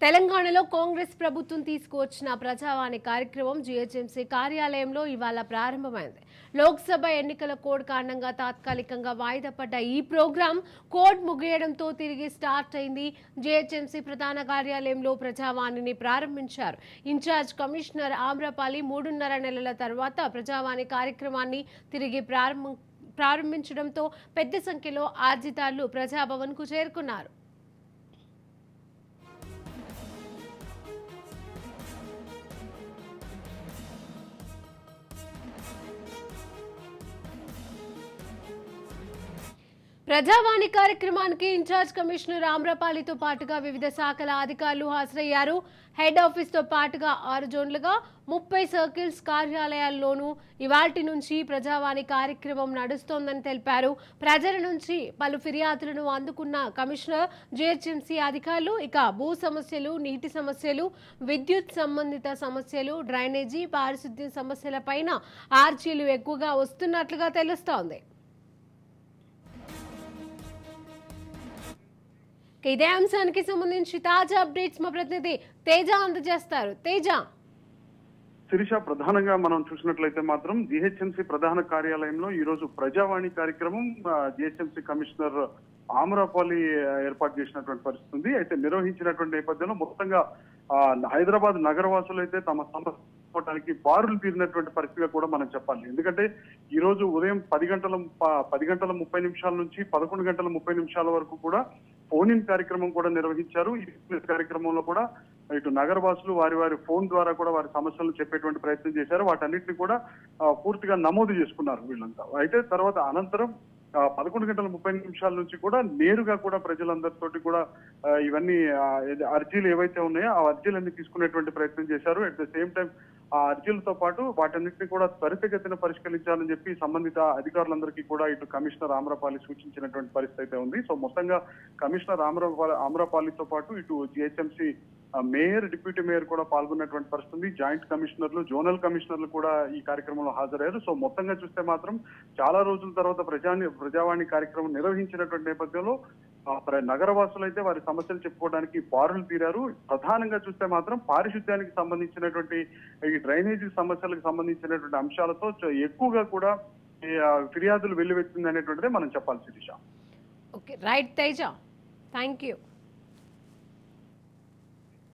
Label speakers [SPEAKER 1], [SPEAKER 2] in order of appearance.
[SPEAKER 1] తెలంగాణలో కాంగ్రెస్ ప్రభుత్వం తీసుకువచ్చిన ప్రజావాణి కార్యక్రమం జీహెచ్ఎంసీ కార్యాలయంలో ఇవాళ ప్రారంభమైంది. లోక్సభ ఎన్నికల కోడ్ కారణంగా తాత్కాలికంగా వాయిదా పడ్డ ఈ ప్రోగ్రాం కోడ్ ముగియడంతో తిరిగి స్టార్ట్ అయింది. జీహెచ్ఎంసీ ప్రధాన కార్యాలయంలో ప్రజావాణిని ప్రారంభించారు. ఇన్ఛార్జ్ కమిషనర్ ఆమ్రపాలి 3.5 నెలల తర్వాత ప్రజావాణి కార్యక్రమాన్ని తిరిగి ప్రారంభించడంతో పెద్ద సంఖ్యలో అర్జీదారులు ప్రజాభవన్ కు చేరుకున్నారు. ప్రజావాణి కార్యక్రమానికి ఇన్ఛార్జ్ కమిషనర్ ఆమ్రపాలితో పాటుగా వివిధ శాఖల అధికారులు హాజరయ్యారు. హెడ్ ఆఫీస్ తో పాటుగా 6 జోన్లుగా 30 సర్కిల్స్ కార్యాలయాల్లోనూ ఇవాల్టి నుంచి ప్రజావాణి కార్యక్రమం నడుస్తోందని తెలిపారు. ప్రజల నుంచి పలు ఫిర్యాదులను అందుకున్న కమిషనర్ జీహెచ్ఎంసీ అధికారులు భూ సమస్యలు, నీటి సమస్యలు, విద్యుత్ సంబంధిత సమస్యలు, డ్రైనేజీ, పారిశుద్ధ్యం సమస్యలపైన ఆర్జీలు ఎక్కువగా వస్తున్నట్లుగా తెలుస్తోంది. ఇదే అంశానికి సంబంధించి తాజా అప్డేట్స్ మా ప్రతినిధి తేజ అందజేస్తారు. తేజ,
[SPEAKER 2] శిరీష, ప్రధానంగా మనం చూసినట్లయితే మాత్రం జీహెచ్ఎంసీ ప్రధాన కార్యాలయంలో ఈ రోజు ప్రజావాణి కార్యక్రమం జీహెచ్ఎంసీ కమిషనర్ ఆమ్రపాలి ఏర్పాటు చేసినటువంటి పరిస్థితి ఉంది. అయితే నిర్వహించినటువంటి నేపథ్యంలో మొత్తంగా హైదరాబాద్ నగరవాసులు అయితే తమ సమస్యడానికి బారులు తీరినటువంటి పరిస్థితిగా కూడా మనం చెప్పాలి. ఎందుకంటే ఈ రోజు ఉదయం 10 గంటల 30 నిమిషాల నుంచి 11 గంటల 30 నిమిషాల వరకు కూడా ఫోన్ ఇన్ కార్యక్రమం కూడా నిర్వహించారు. ఈ కార్యక్రమంలో కూడా ఇటు నగరవాసులు వారి ఫోన్ ద్వారా కూడా వారి సమస్యలను చెప్పేటువంటి ప్రయత్నం చేశారు. వాటన్నిటిని కూడా పూర్తిగా నమోదు చేసుకున్నారు వీళ్ళంతా. అయితే తర్వాత అనంతరం 11 గంటల 30 నిమిషాల నుంచి కూడా నేరుగా కూడా ప్రజలందరితోటి కూడా ఇవన్నీ అర్జీలు ఏవైతే ఉన్నాయో ఆ అర్జీలన్నీ తీసుకునేటువంటి ప్రయత్నం చేశారు. అట్ ద సేమ్ టైం ఆ అర్జీలతో పాటు వాటన్నిటిని కూడా త్వరితగతిన పరిష్కరించాలని చెప్పి సంబంధిత అధికారులందరికీ కూడా ఇటు కమిషనర్ ఆమ్రపాలి సూచించినటువంటి పరిస్థితి అయితే ఉంది. సో మొత్తంగా కమిషనర్ ఆమ్రపాలితో పాటు ఇటు జిహెచ్ఎంసీ మేయర్, డిప్యూటీ మేయర్ కూడా పాల్గొన్నటువంటి పరిస్థితి. జాయింట్ కమిషనర్లు, జోనల్ కమిషనర్లు కూడా ఈ కార్యక్రమంలో హాజరయ్యారు. సో మొత్తంగా చూస్తే మాత్రం చాలా రోజుల తర్వాత ప్రజావాణి కార్యక్రమం నిర్వహించినటువంటి నేపథ్యంలో నగరవాసులు అయితే వారి సమస్యలు చెప్పుకోవడానికి బారులు తీరారు. ప్రధానంగా చూస్తే మాత్రం పారిశుద్ధ్యానికి సంబంధించినటువంటి ఈ డ్రైనేజీ సమస్యలకు సంబంధించినటువంటి అంశాలతో ఎక్కువగా కూడా ఫిర్యాదులు వెల్లువెత్తింది అనేటువంటిదే మనం చెప్పాలి Sirisha.
[SPEAKER 1] Okay, right Teja, thank you.